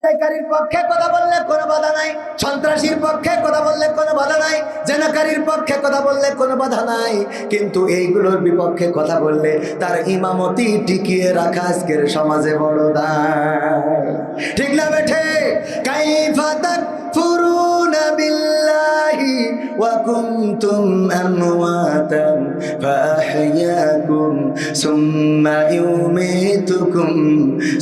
ছিনতাইকারীর পক্ষে কথা বললে কোনো বাধা নাই, সন্ত্রাসীর পক্ষে কথা বললে কোনো বাধা নাই, জেনাকারীর পক্ষে কথা বললে কোনো বাধা নাই, কিন্তু এইগুলোর বিপক্ষে কথা বললে তার ইমামতি টিকিয়ে রাখা আজকের সমাজে বড় দায়। ঠিক না বেঠে? কাইফা তাকফুরুনা বিল্লাহি ওয়া কুনতুম আমওয়াতান ফাআহইয়াকুম সুম্মা ইউমীতুকুম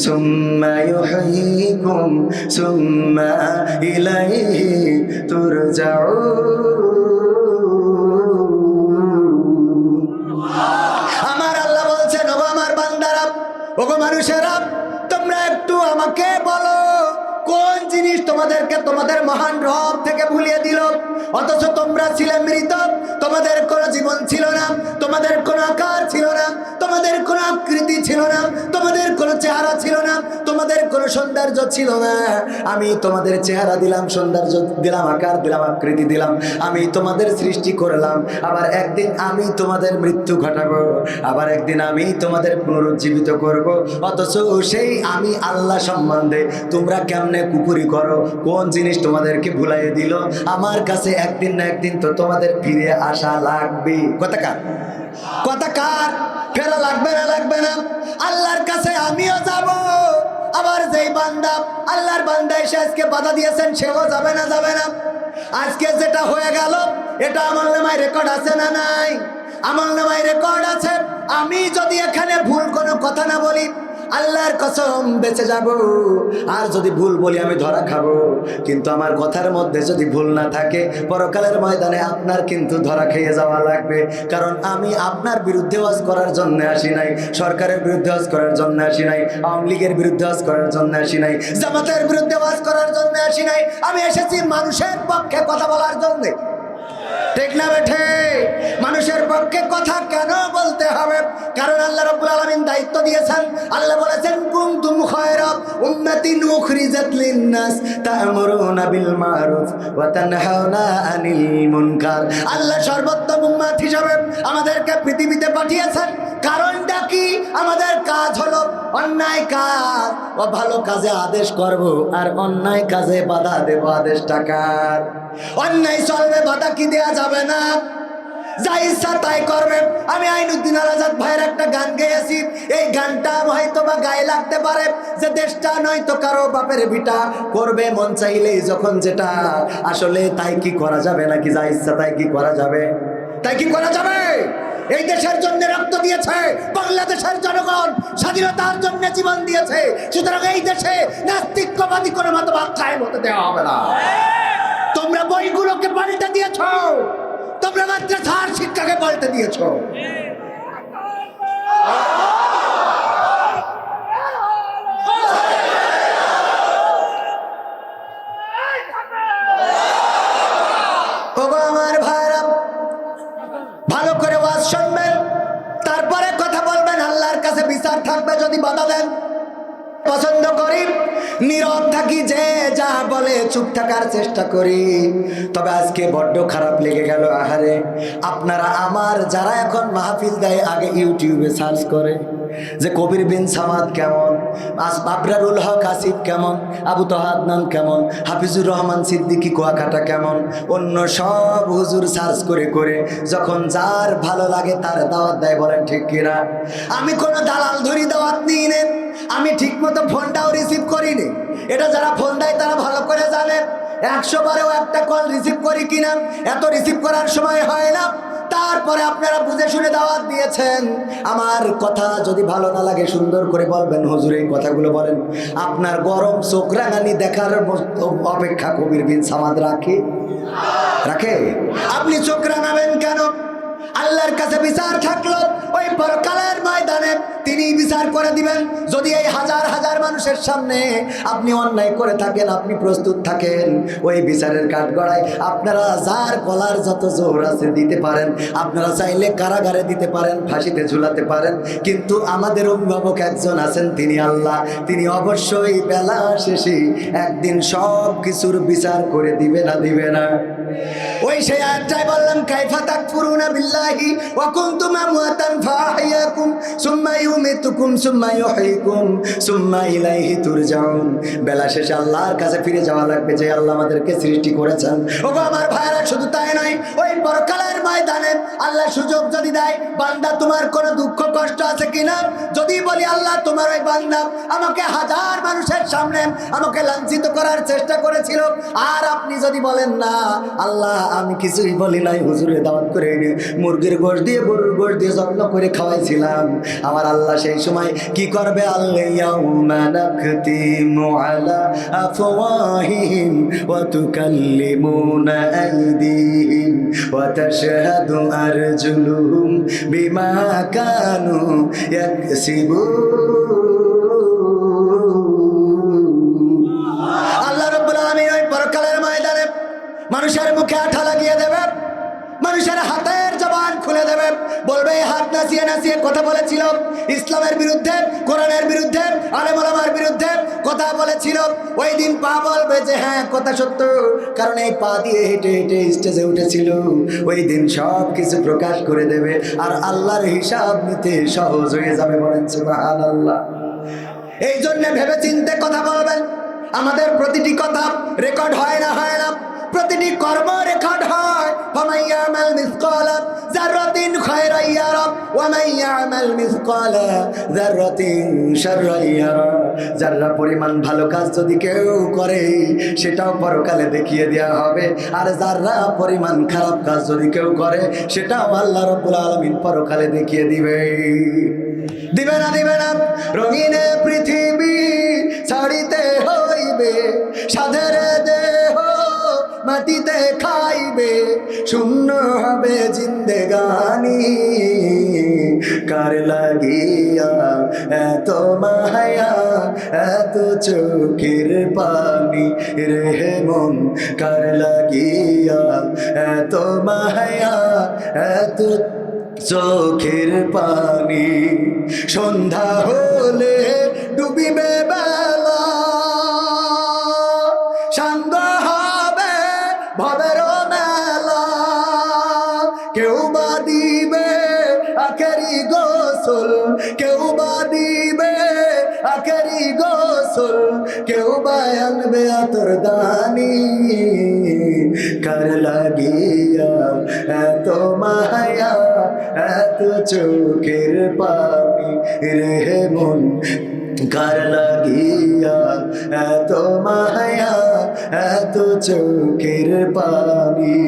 সুম্মা ইউহয়ীকুম সুম্মা ইলাইহি তুরজাউন। আমার আল্লাহ বলছেন, ওগো আমার বান্দারা, ওগো মানুষেরা, তোমরা একটু আমাকে বলো কোন জিনিস তোমাদেরকে তোমাদের মহান রব থেকে ভুলিয়ে দিল? অথচ তোমরা ছিলে মৃত, তোমাদের কোনো জীবন ছিল না, তোমাদের কোনো আকার ছিল না, তোমাদের কোনো আকৃতি ছিল না, তোমাদের কোনো চেহারা ছিল না, তোমাদের কোনো সৌন্দর্য ছিল না। আমি তোমাদের চেহারা দিলাম, সৌন্দর্য দিলাম, আকার দিলাম, আকৃতি দিলাম, আমি তোমাদের সৃষ্টি করলাম। আবার একদিন আমি তোমাদের মৃত্যু ঘটাবো, আবার একদিন আমি তোমাদের পুনরুজ্জীবিত করব। অথচ সেই আমি আল্লাহ সম্বন্ধে তোমরা কেমনে কুপুরি করো? কোন জিনিস তোমাদেরকে ভুলাইয়ে দিল? আমার কাছে একদিন না একদিন তো তোমাদের ফিরে আসা লাগবে। কথাকার কথাকার ফেরা লাগবে না? লাগবে না? আল্লাহর কাছে আমিও যাব, আবার যেই বান্দা আল্লাহর বান্দা এসে আজকে বাধা দিয়েছেন সেও যাবে না? যাবে না? আজকে যেটা হয়ে গেল এটা আমল নামায় রেকর্ড আছে না নাই? আমল নামায় রেকর্ড আছে। আমি যদি এখানে ভুল কোনো কথা না বলি, আল্লাহর কসম বেঁচে যাব। আর যদি ভুল বলি আমি ধরা খাবো। কিন্তু আমার কথার মধ্যে যদি ভুল না থাকে, পরকালের ময়দানে আপনার কিন্তু ধরা খেয়ে যাওয়া লাগবে। কারণ আমি আপনার বিরুদ্ধে ওয়াজ করার জন্য আসি নাই, সরকারের বিরুদ্ধে ওয়াজ করার জন্য আসি নাই, আওয়ামী লীগের বিরুদ্ধে ওয়াজ করার জন্য আসি নাই, জামাতের বিরুদ্ধে ওয়াজ করার জন্য আসি নাই। আমি এসেছি মানুষের পক্ষে কথা বলার জন্য। ঠিক না বেঠে? মানুষের পক্ষে কথা কেন বলতে হবে? কারণ আল্লাহ রাব্বুল আলামিন দায়িত্ব দিয়েছেন। আল্লাহ বলেছেন, কুনতুম খায়রা উম্মাতিন উখরিজাত লিন-নাস তা'মুরুনা বিল মারুফ ওয়া তানহাউনা আনিল মুনকার। আল্লাহ সর্বোত্তম উম্মত হিসাবে আমাদেরকে পৃথিবীতে পাঠিয়েছেন। কারণটা কি? আমাদের কাজ হলো অন্যায় কাজ ও ভালো কাজে আদেশ করব, আর অন্যায় কাজে বাধা দেব। আদেশ টাকার অন্যায় চলবে, বাধা কি দেয়া যাবে না? যা ইচ্ছা তাই করবে। আমি আইনুদ্দিন আল আজাদ ভাইয়ের একটা গান গেয়েছি। এই গানটা হয়তো বা গায়ে লাগতে পারে যে দেশটা নয়তো কারো বাপের ভিটা, করবে মন চাইলেই যখন যেটা। আসলে তাই কি করা যাবে নাকি? যা ইচ্ছা তাই কি করা যাবে? তাই কি করা যাবে? এই দেশের জন্য রক্ত দিয়েছে বাংলাদেশের জনগণ, স্বাধীনতার জন্য জীবন দিয়েছে। সুতরাং এই দেশে নাস্তিকবাদী কোনো মতবাদ কায়েম হতে দেওয়া হবে না। তোমরা বইগুলোকে পাল্টে দিয়েছ, তোমরা মাদ্রাসার শিক্ষাকে পাল্টে দিয়েছ। ওগো আমার ভাইরা, ভালো করে ওয়াজ শুনবেন, তারপরে কথা বলবেন। আল্লাহর কাছে বিচার থাকবে যদি বাধা দেন। পছন্দ করি নীরব থাকি, যে যা বলে চুপ থাকার চেষ্টা করি। তবে আজকে বড্ড খারাপ লেগে গেল। আহারে, আপনারা আমার যারা এখন মাহফিল দেয় আগে ইউটিউবে সার্চ করে যে কবির বিন সামাদ কেমন, আবরারুল হক আসিফ কেমন, আবু তহা আদনান কেমন, হাফিজুর রহমান সিদ্দিকী কুয়াকাটা কেমন, অন্য সব হুজুর সার্চ করে করে যখন যার ভালো লাগে তার দাওয়াত দেয়। বলেন ঠিক কিনা? আমি কোনো দালাল ধরি দাওয়াত নিই নে, আমি ঠিক মতো ফোনটাও রিসিভ করিনি। এটা যারা ফোন দেয় তারা ভালো করে জানে 100 বারেও একটা কল রিসিভ করি কিনা। এত রিসিভ করার সময় হয় না। তারপরে আপনারা বুঝে শুনে দাওয়াত দিয়েছেন। আমার কথা যদি ভালো না লাগে সুন্দর করে বলবেন, হুজুর এই কথাগুলো বলেন। আপনার গরম চোখ রাঙানি দেখার অপেক্ষা কবির বিন সামাদ রাখে? আপনি চোখ রাঙাবেন কেন? আল্লাহর কাছে বিচার থাকলো, ওই পরকালের ময়দানে তিনি বিচার করে দিবেন। যদি এই হাজার হাজার মানুষের সামনে আপনি অন্যায় করে থাকেন, আপনি প্রস্তুত থাকেন ওই বিচারের কাঠগড়ায় আপনারা যার গলার যত জোর আছে দিতে পারেন। আপনারা চাইলে কারাগারে দিতে পারেন, ফাঁসিতে ঝুলাতে পারেন। কিন্তু আমাদের অভিভাবক একজন আছেন, তিনি আল্লাহ। তিনি অবশ্যই বেলা শেষে একদিন সব কিছুর বিচার করে দিবে না? দিবে না? ওই সেই আয়াতটাই বললাম, কাইফা তাকফুরুনা বিল্লাহি ওয়া কুনতুম আমওয়াতান আহইয়াকুম সুম্মা ইউমিতুকুম সুম্মা ইউহয়িকুম সুম্মা ইলাইহি তুরজাউন। বেলা শেষে আল্লাহর কাছে ফিরে যাওয়া লাগবে, যে আল্লাহ আমাদেরকে সৃষ্টি করেছেন। ওগো আমার ভাইরা, শুধু তাই নয়, ওই পরকালের ময়দানে আল্লাহ সুযোগ যদি দেয়, বান্দা তোমার কোনো দুঃখ কষ্ট আছে কিনা, যদি বলি আল্লাহ তোমার ওই বান্দা আমাকে হাজার মানুষের সামনে আমাকে লাঞ্ছিত করার চেষ্টা করেছিল, আর আপনি যদি বলেন না আল্লাহ আমি কিছুই বলি নাই, হুজুরে দাওয়াত করে এনে মুরগির গোশত দিয়ে গরুর গোশত দিয়ে যত্ন করে খাওয়াইছিলাম, আমার আল্লাহ সেই সময় কি করবে? আল্লাহ ইয়াউমা নাখতিমু আলা আফওয়াহিহিম ওয়া তুকাল্লিমুনা আইদিহিম ওয়া তাশহাদু আরজুলুহুম বিমা কানু ইয়াকসিবুন। আল্লাহ রাব্বুল আলামিন ওই পরকালের ময়দানে মানুষের মুখে আঠা লাগিয়ে দেবে, মানুষের হাতের জবান খুলে দেবে, বলবে হাত নাচিয়ে নাচিয়ে কথা বলেছিল, ইসলামের বিরুদ্ধে, কোরআনের বিরুদ্ধে, আলেম ওলামার বিরুদ্ধে কথা বলেছিল। ওই দিন পা বলবে যে হ্যাঁ কথা সত্য, কারণ এই পা দিয়ে হেঁটে হেঁটে স্টেজে উঠেছিল। ওই দিন সব কিছু প্রকাশ করে দেবে, আর আল্লাহর হিসাব নিতে সহজ হয়ে যাবে। বলেন সুবহানাল্লাহ। এই জন্য ভেবে চিন্তে কথা বলবেন। আমাদের প্রতিটি কথা রেকর্ড হয় না, হয় না, প্রতিটি কর্ম রেকর্ড হয়। ফামান ইয়ামাল মিসকালা যাররাতিন খায়রান ইয়ারা ওয়া মান ইয়ামাল মিসকালা যাররাতিন শাররান ইয়ারা। যারা পরিমাণ ভালো কাজ যদি কেউ করে সেটাও পরকালে দেখিয়ে দেওয়া হবে, আর যারা পরিমাণ খারাপ কাজ যদি কেউ করে সেটাও আল্লাহ রাব্বুল আলামিন পরকালে দেখিয়ে দিবে। দিবে না, দিবে না? রঙিনে পৃথিবী ছাড়িতে হইবে, সাধের দেহ মাটিতে খাইবে, শূন্য হবে জিন্দেগানি। কার লাগিয়া এত মায়া এত চোখের পানি রে মন, কার লাগিয়া এত মায়া এত চোখের পানি। সন্ধ্যা হলে ডুবিবে বেলা, সান্ধ্য হবে ভবের মেলা, কেউ বা দিবে আখেরি গোসল, কেউ বা দিবে আখেরি গোসল, কেউ বা আনবে আতর দানি। কার লাগিয়া এত মায়া এত চোখের পানি রে মন, কার লাগিয়া এত মায়া এত চোখের পানি।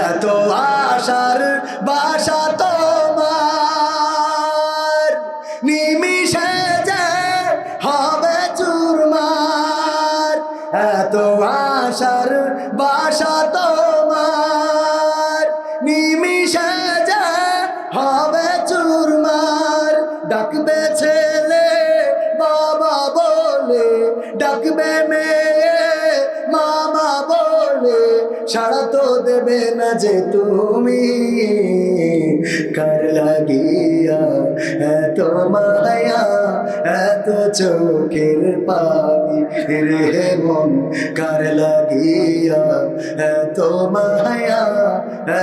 এত আশার বাসা তোমার, নিমিষে যে হবে চুরমার। এত আশার বাসা তোমার, নিমিষে যে হবে চুরমার। ডাকবে ছেলে বাবা বলে, ডাকবে মেয়ে মামা বলে, সাড়া তো দেবে না যে তুমি। কার লাগিয়া এত মায়া এত চোখের পানি রে মন, কার লাগিয়া এত মায়া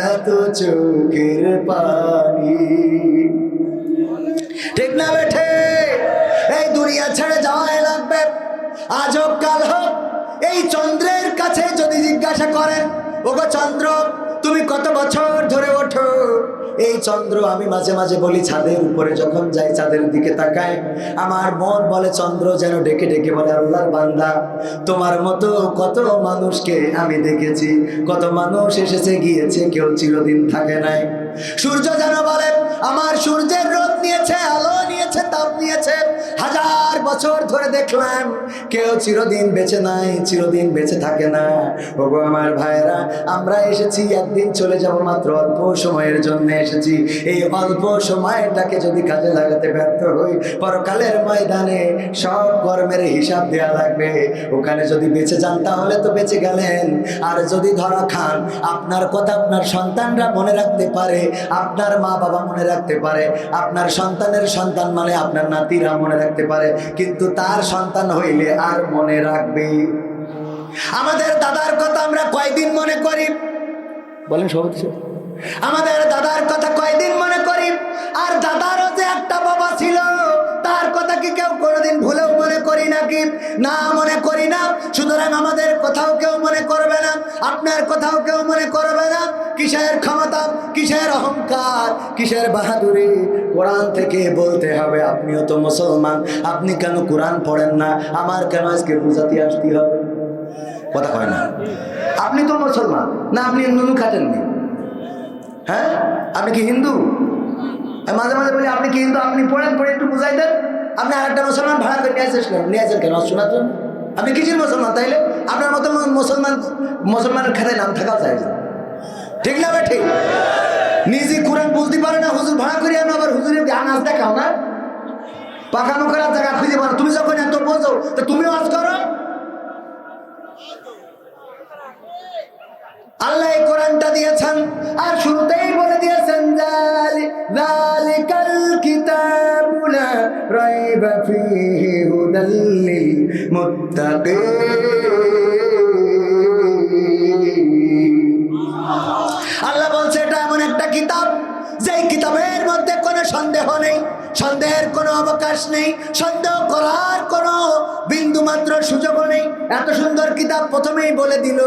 এত চোখের পানি। ঠিক না বেঠে? এই দুনিয়া ছেড়ে যাওয়াই লাগবে, আজ হোক কাল হোক। এই চন্দ্রের কাছে যদি জিজ্ঞাসা করেন, ওগো চন্দ্র তুমি কত বছর ধরে ওঠো? এই চন্দ্র, আমি মাঝে মাঝে বলি ছাদের উপরে যখন যাই চাঁদের দিকে তাকাই, আমার মন বলে চন্দ্র যেন ডেকে ডেকে বলে আল্লাহর বান্দা তোমার মতো কত মানুষকে আমি দেখেছি, কত মানুষ এসেছে গিয়েছে, কেউ চিরদিন থাকে নাই। সূর্য যেন বলে আমার সূর্যের রোদ নিয়েছে, আলো নিয়েছে, তাপ নিয়েছে, হাজার বছর ধরে দেখলাম কেউ চিরদিন বেঁচে নাই, চিরদিন বেঁচে থাকে না। ওগো আমার ভাইরা, আমরা এসেছি একদিন চলে যাব, মাত্র অল্প সময়ের জন্য এসেছি। এই অল্প সময়টাকে যদি কাজে লাগাতে ব্যর্থ হই, পরকালের ময়দানে সব কর্মের হিসাব দেয়া লাগবে। ওখানে যদি বেঁচে যান তাহলে তো বেঁচে গেলেন, আর যদি ধরা খান আপনার কথা আপনার সন্তানরা মনে রাখতে পারে, আপনার মা বাবা মনে রাখতে পারে, আপনার সন্তানের সন্তান মানে আপনার নাতিরা মনে রাখতে পারে, কিন্তু তার সন্তান হইলে আর মনে রাখবে? আমাদের দাদার কথা আমরা কয়দিন মনে করি? বলেন সভাপতি, আমাদের দাদার কথা কয়দিন মনে করি, আর দাদারও যে একটা বাবা ছিল তার কথা কি কেউ কোনোদিন ভুলেও মনে করি নাকি? না, মনে করি না। সুতরাং আমাদের কথাও কেউ মনে করবে না, আপনার কথাও কেউ মনে করবে না। কিসের ক্ষমতা, কিসের অহংকার, কিসের বাহাদুরি? কোরআন থেকে বলতে হবে আপনিও তো মুসলমান, আপনি কেন কোরআন পড়েন না? আমার কেন আজকে বুঝাতে আসতে হবে? কথা কয় না। আপনি তো মুসলমান না, আপনি নুনু খাটেননি? হ্যাঁ, আপনি কি হিন্দু? মাঝে মাঝে বলি আপনি কি হিন্দু, আপনি পড়েন, পড়ে একটু বুঝাই দেন। আপনি আরেকটা মুসলমান ভাড়া করে নিয়ে আসেন কেন শোনার জন্য? আপনি কিসের মুসলমান তাইলে? আপনার মতো মুসলমানের খাতায় নাম থাকাও চাই, ঠিক না? ঠিক। নিজে কোরআন বুঝতে পারে না, হুজুর ভাড়া করি, আমি আবার হুজুরের নাচ দেখাও না, পাকানো করার জায়গা খুঁজে পারো। তুমি যখন এত বোঝো তো তুমিও আজ করো। আল্লাহ এই কোরআনটা দিয়েছেন আর শুরুতেই বলে দিয়েছেন যালিকাল কিতাবু লা রাইবা ফীহি হুদাল লিল মুত্তাকিন। আল্লাহ বলছে এটা এমন একটা কিতাব যেই কিতাবের মধ্যে কোনো সন্দেহ নেই, সন্দেহের কোনো অবকাশ নেই, সন্দেহ করার কোনো বিন্দু মাত্র সুযোগ নেই। এত সুন্দর কিতাব প্রথমেই বলে দিল।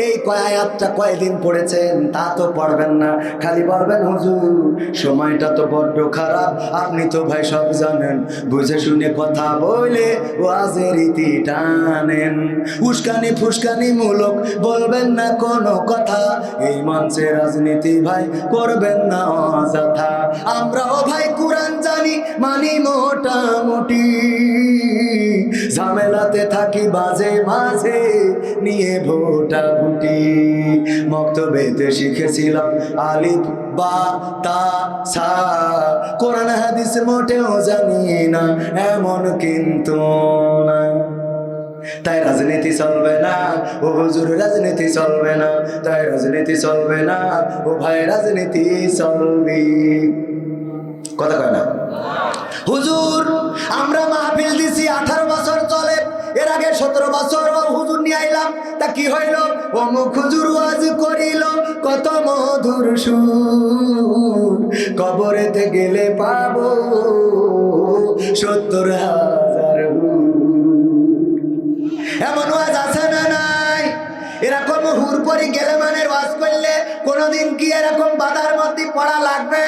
এই আয়াতটা কয়দিন পড়েছেন তা তো পড়বেন না, খালি বলবেন হুজুর সময়টা তো বড্ড খারাপ, আপনি তো ভাই সব জানেন, বুঝে শুনে কথা বলে ওয়াজের রীতি টানেন, উস্কানি ফুসকানি মূলক বলবেন না কোনো কথা, এই মঞ্চে রাজনীতি ভাই করবেন না অযথা। আমরাও ভাই কোরআন জানি, মানি মোটামুটি, ঝামেলাতে থাকি বাজে মাঝে নিয়ে ভোটাভুটি। মক্তবেতে শিখেছিলাম আলিফ বা তা সা, কোরআন হাদিস মোটেও জানি না এমন কিন্তু না। তাই রাজনীতি চলবে না ও হুজুর, রাজনীতি চলবে না, তাই রাজনীতি চলবে না ও ভাই, রাজনীতি চলবে। কথা কয় না হুজুর? আমরা মাহফিল দিছি 18 বছর চলে, এর আগে 17 বছর হুজুর নিয়ে আইলাম, তা কি হইল? অমুক হুজুর ওয়াজ করিল কত মধুর সুর, কবরেতে গেলে পাবো 70,000 এমন ওয়াজ আছে না নাই? এরকম হুর পরি গেলে মানে ওয়াজ করলে কোনোদিন কি এরকম বাধার মধ্যে পড়া লাগবে?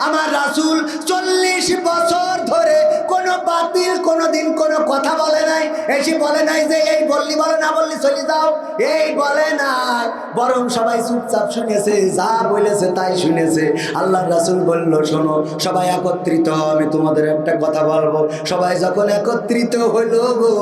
আমার রাসূল 40 বছর ধরে কোনো বাতিল কোনোদিন কোনো কথা বলে নাই, এসে বলে নাই যে এই বললি বলে না বললি চলে যাও, এই বলে না, বরং সবাই চুপচাপ শুনেছে, যা বলেছে তাই শুনেছে। আল্লাহ রাসূল বলল শোনো সবাই একত্রিত, আমি তোমাদের একটা কথা বলবো। সবাই যখন একত্রিত হইল গো,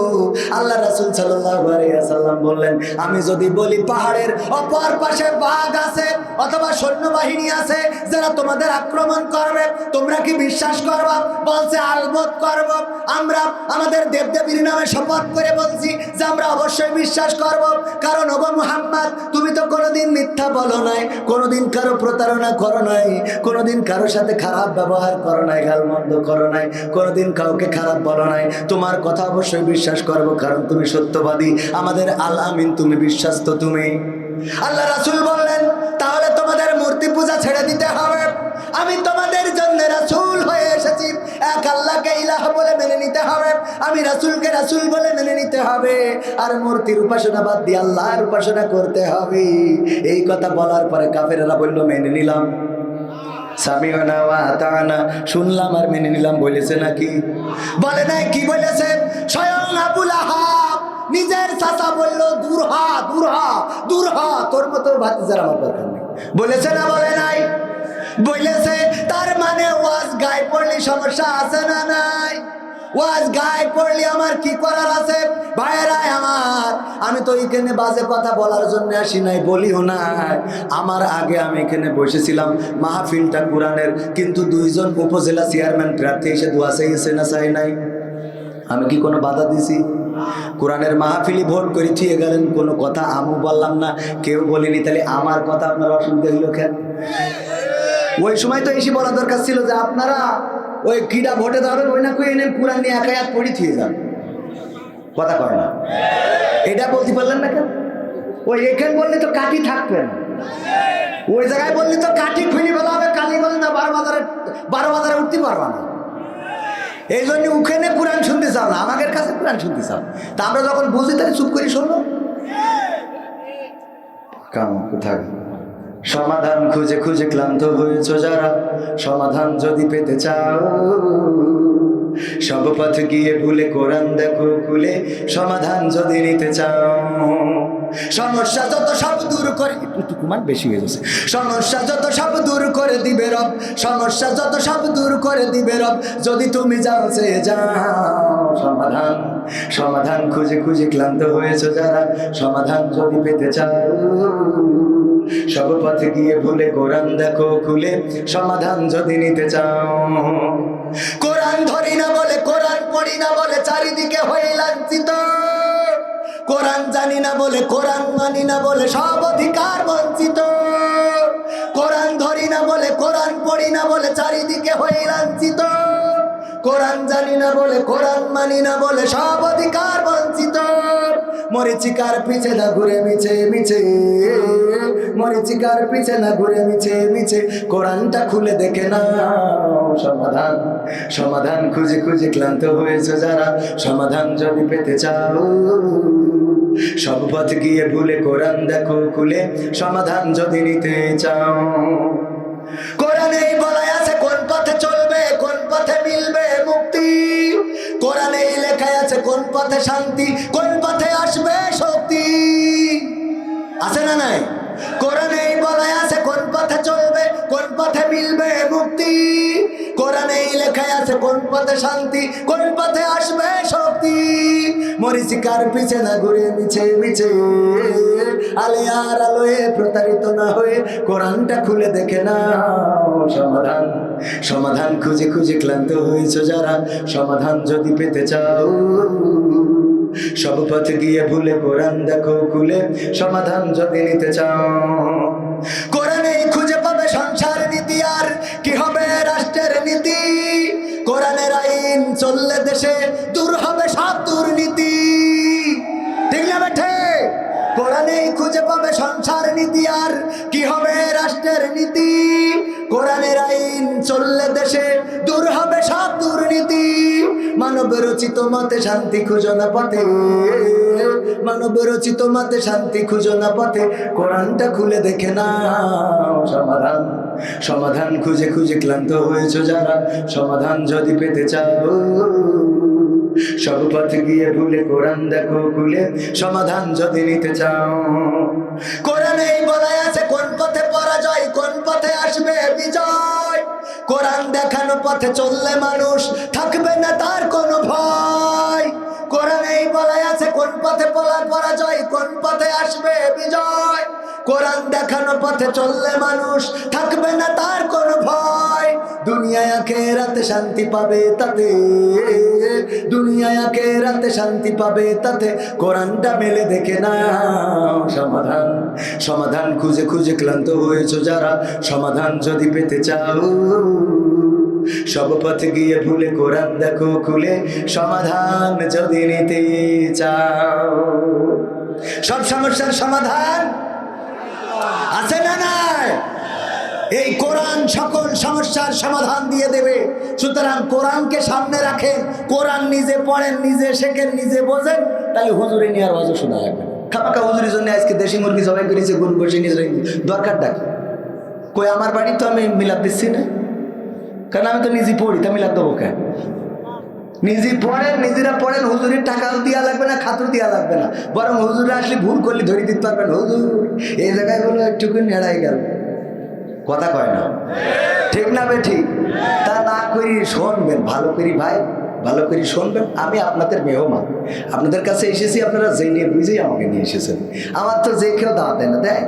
আল্লাহ রাসূল সাল্লাল্লাহু আলাইহি ওয়াসাল্লাম বললেন আমি যদি বলি পাহাড়ের অপর পাশে বাঘ আছে অথবা সৈন্যবাহিনী আছে যারা তোমাদের আক্রমণ করবে, তোমরা কি বিশ্বাস করবা? বলছে আলবত করব। আমরা আমাদের দেবদেবীর নামে শপথ করে বলছি যে আমরা অবশ্যই বিশ্বাস করব, কারণ ওগো মুহাম্মদ তুমি তো কোনোদিন মিথ্যা বলো নাই, কোনোদিন কারো প্রতারণা করো নাই, কোনোদিন কারোর সাথে খারাপ ব্যবহার করো নাই, গালমন্দ করো নাই, কোনোদিন কাউকে খারাপ বলো নাই, তোমার কথা অবশ্যই বিশ্বাস করব কারণ তুমি সত্যবাদী, আমাদের আল আমিন, তুমি বিশ্বাস্ত তুমি। আল্লাহ রাসূল বললেন তাহলে তোমাদের মূর্তি পূজা ছেড়ে দিতে হবে, আমি তোমাদের জন্য রাসূল হয়ে এসেছি, এক আল্লাহকে ইলাহ বলে মেনে নিতে হবে, আমি রাসূলকে রাসূল বলে মেনে নিতে হবে, আর মূর্তির উপাসনা বাদ দিয়ে আল্লাহর উপাসনা করতে হবে। এই কথা বলার পরে কাফেররা বলল মেনে নিলাম, সামি'না ওয়া আতা'না, শুনলাম আর মেনে নিলাম বলেছে নাকি? বলে নাই। কি বলেছে? স্বয়ং আবু লাহাব নিজের চাচা বলল দূর হ, দূর হ, দূর হ, তোর মতো ভাতিজার আমার দরকার নেই, বলেছে না বলে নাই? বলেছে। তার মানে ওয়াজ গায়ে পড়লে সমস্যা আছে না নাই? ওয়াজ গায়ে পড়লে আমার কি করার আছে? ভাইয়েরা আমার, আমি তো এখানে বাজে কথা বলার জন্য আসি নাই, বলিও নাই। আমার আগে আমি এখানে বসেছিলাম, মাহফিলটা কোরআনের, কিন্তু 2 জন উপজেলা চেয়ারম্যান প্রার্থী এসে দোয়া চাইছে না চাই নাই? আমি কি কোনো বাধা দিছি? কোরআনের মাহফিলি ভোট করে থিয়ে গেলেন, কোনো কথা আমু বললাম না, কেউ বলিনি, তাহলে আমার কথা আপনার অসুবিধা হইল কেন? ওই সময় তো এসে বলা দরকার ছিল যে আপনারা ওই কিডা ভোটে যাবেন ওই না কই এনে কোরআন নিয়ে এক আয়াত পড়ি থিয়ে যান। কথা কয় না? এটা বলতে পারলেন না কেন? ওই এখানে বললে তো কাটি থাকবেন। ওই জায়গায় বললি তো কাঠি খুলি ফেলা হবে, কালীগঞ্জ না বারো বাজারে উঠতে পারবা না। এই জন্য ওখানে কোরআন শুনতে চাও না, আমাদের কাছে কোরআন শুনতে চাও। তা আমরা যখন বুঝি তাহলে চুপ করে শুনবো। কোথায় সমাধান খুঁজে খুঁজে ক্লান্ত হয়েছ যারা, সমাধান যদি পেতে চাও সব পথ গিয়ে ভুলে কোরআন দেখো খুলে, সমাধান যদি নিতে চাও। সমস্যা যত সব দূর করে, একটু কুমান বেশি হয়ে যাচ্ছে। সমস্যা যত সব দূর করে দিবে রব, সমস্যা যত সব দূর করে দিবে রব, যদি তুমি যাও সে যাও। সমাধান সমাধান খুঁজে খুঁজে ক্লান্ত হয়েছ যারা, সমাধান যদি পেতে চাও সব পথে গিয়ে ভুলে কোরআন দেখো খুলে, সমাধান যদি নিতে চাও। কোরআন ধরি না বলে, কোরআন পড়ি না বলে চারিদিকে হয়ে লাঞ্ছিত, কোরআন জানি না বলে, কোরআন মানি না বলে সব অধিকার বঞ্চিত। কোরআন ধরি না বলে, কোরআন পড়ি না বলে চারিদিকে হয়ে লাঞ্ছিত, কোরআন জানি না বলে, কোরআন মানি না বলে সব অধিকার বঞ্চিত। মরিচিকার পিছে না ঘুরে মিছে মিছে, মরিচিকার পিছে না ঘুরে মিছে মিছে, কোরআনটা খুলে দেখে না। সমাধান সমাধান খুঁজে খুঁজে ক্লান্ত হয়েছে যারা, সমাধান যদি পেতে চাও সব পথ গিয়ে ভুলে কোরআন দেখো খুলে, সমাধান যদি নিতে চাও। কোরআনেই বলা আছে কোন পথে চলবে, কোন পথে মিলবে মুক্তি, কোরআনেই লেখা আছে কোন পথে শান্তি, কোন পথে আসবে শক্তি। আছে না নাই? কোরআনেই বলা আছে কোন পথে চলবে, কোন পথে মিলবে মুক্তি, কোরআনেই লেখা আছে কোন পথে শান্তি, কোন পথে আসবে শক্তি। মরিচিকার পিছে না ঘুরে মিছে মিছে, আলে আর আলোয় প্রতারিত না হয়ে কোরআনটা খুলে দেখে না। সমাধান সমাধান খুঁজে খুঁজে ক্লান্ত হয়েছ যারা, সমাধান যদি পেতে চাও সব পথে গিয়ে ভুলে কোরআন দেখো খুলে, সমাধান যদি নিতে চাও। কোরআনেই খুঁজে পাবে সংসার নীতি, আর কি হবে রাষ্ট্রের নীতি, কোরআনের আইন চললে দেশে দূর হবে সব দুর্নীতি। ঠিক না বেঠে? কোরআনেই খুঁজে পাবে সংসার নীতি, আর কি হবে রাষ্ট্রের নীতি, কোরআনের আইন চললে দেশে দূর হবে সব দুর্নীতি। মানব রচিত মতে শান্তি খুঁজো না পথে, মানব রচিত মতে শান্তি খুঁজো না পথে, কোরআনটা খুলে দেখে না। সমাধান সমাধান খুঁজে খুঁজে ক্লান্ত হয়েছ যারা, সমাধান যদি পেতে চাও সব পথে গিয়ে ভুলে কোরআন দেখো খুলে, সমাধান যদি নিতে চাও। কোরআনেই বলা আছে কোন পথে পরাজয়, কোন পথে আসবে বিজয়, কোরআন দেখানো পথে চললে মানুষ থাকবে না তার কোনো ভয়। কোরআনেই বলা আছে কোন পথে পরাজয়, কোন পথে আসবে বিজয়, কোরআন দেখানো পথে চললে মানুষ থাকবে না তার কোনো ভয়। দুনিয়ায় আখিরাতে শান্তি পাবে তাতে, দুনিয়ায় আখিরাতে শান্তি পাবে তাতে, কোরআনটা মেলে দেখে না। সমাধান সমাধান খুঁজে খুঁজে ক্লান্ত হয়েছ যারা, সমাধান যদি পেতে চাও সব পথে গিয়ে ভুলে কোরআন দেখো খুলে, সমাধান যদি নিতে চাও। সব সমস্যার সমাধান আছে না নাই? এই কোরআন সকল সমস্যার সমাধান দিয়ে দেবে। সুতরাং কোরআনকে সামনে রাখেন, কোরআন নিজে পড়েন, নিজে শেখেন, নিজে বোঝেন, তাহলে হুজুরে নিয়ে আর ওয়াজ শোনা লাগবে না। খামাকা হুজুরের জন্য আজকে দেশি মুরগি জবাই করেছে, গরু বসে নিয়ে দরকার ডাকে কই আমার বাড়ি তো আমি মিলাদ দিচ্ছি না, কারণ আমি তো নিজে পড়ি, তা মিলাদ দেবো কেন? নিজে পড়েন, নিজেরা পড়েন, হুজুরের টাকাও দেওয়া লাগবে না, খাতও দেওয়া লাগবে না, বরং হুজুরে আসলে ভুল করলে ধরে দিতে পারবেন, হুজুর এই জায়গায় বলো একটুকু নেড়াই গেল, কথা কয় না, ঠিক না বে ঠিক? তা না করি শুনবেন ভালো করি ভাই, ভালো করে শুনবেন। আমি আপনাদের মেহমান, আপনাদের কাছে এসেছি, আপনারা জেনে বুঝেই আমাকে নিয়ে এসেছেন। আমার তো যে কেউ দাওয়াত দেয় না, দেয়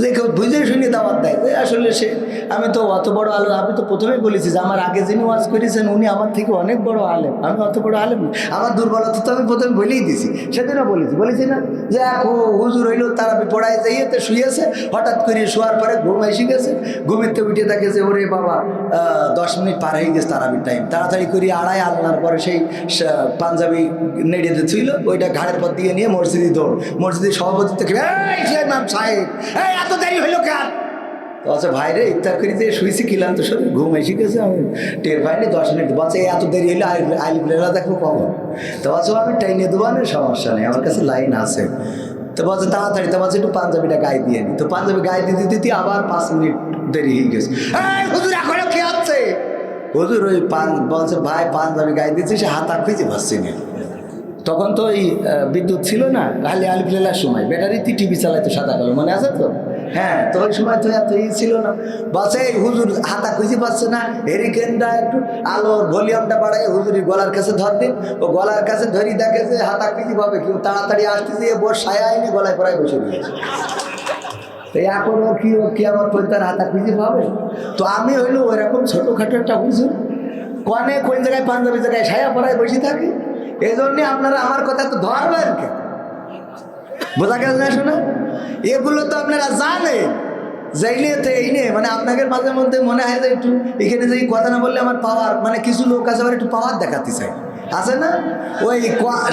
যে কেউ বুঝে শুনে দাওয়াত দেয়। আসলে সে আমি তো অত বড় আলেম, আমি তো প্রথমেই বলেছি যে আমার আগে যিনি ওয়াজ করেছেন উনি আমার থেকে অনেক বড় আলেম, আমি অত বড় আলেম না। আমার দুর্বলতা তো আমি প্রথমে বলেই দিছি, সেদিনও বলেছি না যে এক হুজুর হইলো তারা পড়ায় যাইয়েতে শুয়েছে, হঠাৎ করে শোয়ার পরে ঘুম এসে গেছে, ঘুমিতে উঠে থাকে যে ওরে বাবা 10 মিনিট পার হয়ে গেছে তারাবির টাইম, তাড়াতাড়ি করে আড়াই আল্লাহর পরে সেই পাঞ্জাবি নেড়ে ছিল ওইটা ঘাড়ের পর দিয়ে নিয়ে মসজিদে দৌড়, মসজিদের সভাপতি থেকে সাহেব এত দেরি হইল কেন? তো বলছে ভাই রে ইফতার করে দিয়ে শুয়েছি কিলাম তো শরীর ঘুম এসে গেছে, আমি টের পাইনি 10 মিনিট। বলছে এত দেরি হইলে আলিফুলেলা দেখবো কখন? তো বলছে আমি টাইনে দেবো না, সমস্যা নেই, আমার কাছে লাইন আছে। তো বলছে তাড়াতাড়ি, তো বলছে একটু পাঞ্জাবিটা গায়ে দিয়ে নি। তো পাঞ্জাবি গায়ে দিতে দিতে আবার 5 মিনিট দেরি হয়ে গেছে। হুজুর এখনো কি হচ্ছে? হুজুর ওই বলছে ভাই পাঞ্জাবি গায়ে দিচ্ছে, সে হাত আর খুঁজে পাচ্ছি না। তখন তো ওই বিদ্যুৎ ছিল না, খালি আলিফুলেলার সময় ব্যাটারিতে টিভি চালাইতো সাদা কালো, মনে আছে তো? হ্যাঁ, তো ওই সময় তো এত ছিল না। বলছে এই হুজুর হাতা খুঁজে পাচ্ছে না, হেরিকেনটা একটু আলোর ভলিউমটা বাড়ায় হুজুরের গলার কাছে ধর দিন। ও গলার কাছে ধরি দেখে যে হাতা খুঁজে পাবে, কেউ তাড়াতাড়ি আসতেছে, বোর সায়া এনে গলায় পড়ায় বসে দিয়েছে। তো এখনো কি আমার তার হাতা খুঁজে পাবে? তো আমি হইলো ওইরকম ছোটোখাটো একটা হুজুর, কনে কোন জায়গায় পাঞ্জাবি জায়গায় সায়া পড়ায় বসে থাকি। এই জন্যে আপনারা আমার কথা তো ধরবেন কেন? বোঝা গেল না? শোনা, এগুলো তো আপনারা জানেন, যাইলে তো এই নে মানে আপনাদের মাঝে মধ্যে মনে হয় যে একটু এখানে যে কথা না বললে আমার পাওয়ার, মানে কিছু লোক আছে আবার একটু পাওয়ার দেখাতে চায়, আছে না? ওই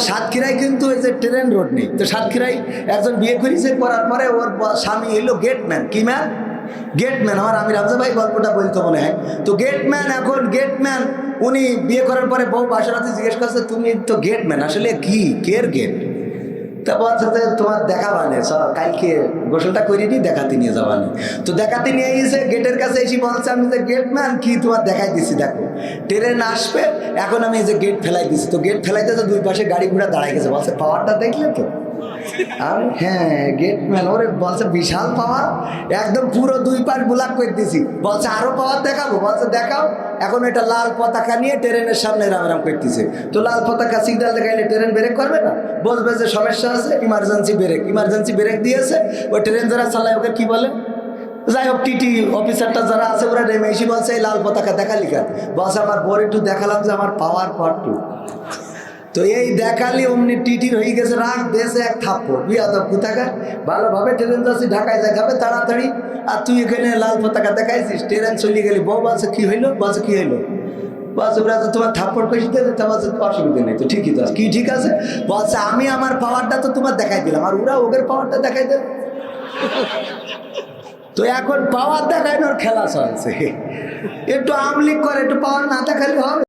সাতক্ষীরায় কিন্তু ওই যে ট্রেন রোড নেই, তো সাতক্ষীরায় একজন বিয়ে করেছে, করার পরে ওর স্বামী এলো গেটম্যান। কি ম্যান? গেটম্যান। আমার আমি রামজা ভাই গল্পটা বলতে মনে হয়। তো গেটম্যান, এখন গেটম্যান উনি বিয়ে করার পরে বউ বাসরাতে জিজ্ঞেস করছে তুমি তো গেটম্যান, আসলে কি কের গেট? তা বলছে যে তোমার দেখাবানে কালকে গোসলটা করিনি, দেখাতে নিয়ে যাবানি। তো দেখাতে নিয়ে গেছে, গেটের কাছে এসে বলছে আমি যে গেটম্যান, কি তোমার দেখাই দিচ্ছি, দেখো ট্রেন আসবে, এখন আমি এই যে গেট ফেলাই দিচ্ছি। তো গেট ফেলাইতে তো দুই পাশে গাড়ি ঘোড়া দাঁড়াই গেছে। বলছে পাওয়ারটা দেখলে তো? আর হ্যাঁ, গেটম্যান ওরে বলছে বিশাল পাওয়ার, একদম পুরো দুই পাশ ব্লক করে দিছি। বলছে আরো পাওয়ার দেখাবো? বলছে দেখাও। এখন এটা লাল পতাকা নিয়ে ট্রেনের সামনে রাম করতেছে। তো লাল পতাকা সিগন্যাল দেখাইলে ট্রেন ব্রেক করবে না, বলবে যে সমস্যা আছে, ইমার্জেন্সি ব্রেক। ইমার্জেন্সি ব্রেক দিয়েছে। ওই ট্রেন যারা চালায় ওকে কি বলে, যাই হোক টিটি অফিসারটা যারা আছে ওরা নেমে এসে বলছে এই লাল পতাকা দেখালি কেন? বলছে আমার বর একটু দেখালাম যে আমার পাওয়ার পার্টু। তো এই দেখালি অমনি টিটির হয়ে গেছে রাগ, দেশে এক থাপ্পড়, বিয়াদব কোথাকার, ভালোভাবে ট্রেন যাচ্ছি ঢাকায় দেখাবে তাড়াতাড়ি, আর তুই এখানে লাল পতাকা দেখাইছিস, ট্রেন চলে গেলি। বউ বলছে কি হইলো? বলছে কি হইলো? বলছে ওরা তো তোমার থাপ্পড় কষি দেবে। তা বলছে অসুবিধা নেই, তো ঠিকই তো আছে। কি ঠিক আছে? বলছে আমি আমার পাওয়ারটা তো তোমার দেখাই দিলাম, আর ওরা ওদের পাওয়ারটা দেখাই দেবে। তো এখন পাওয়ার দেখানোর খেলা চলছে, একটু আমলিক করে, একটু পাওয়ার না দেখালে হবে?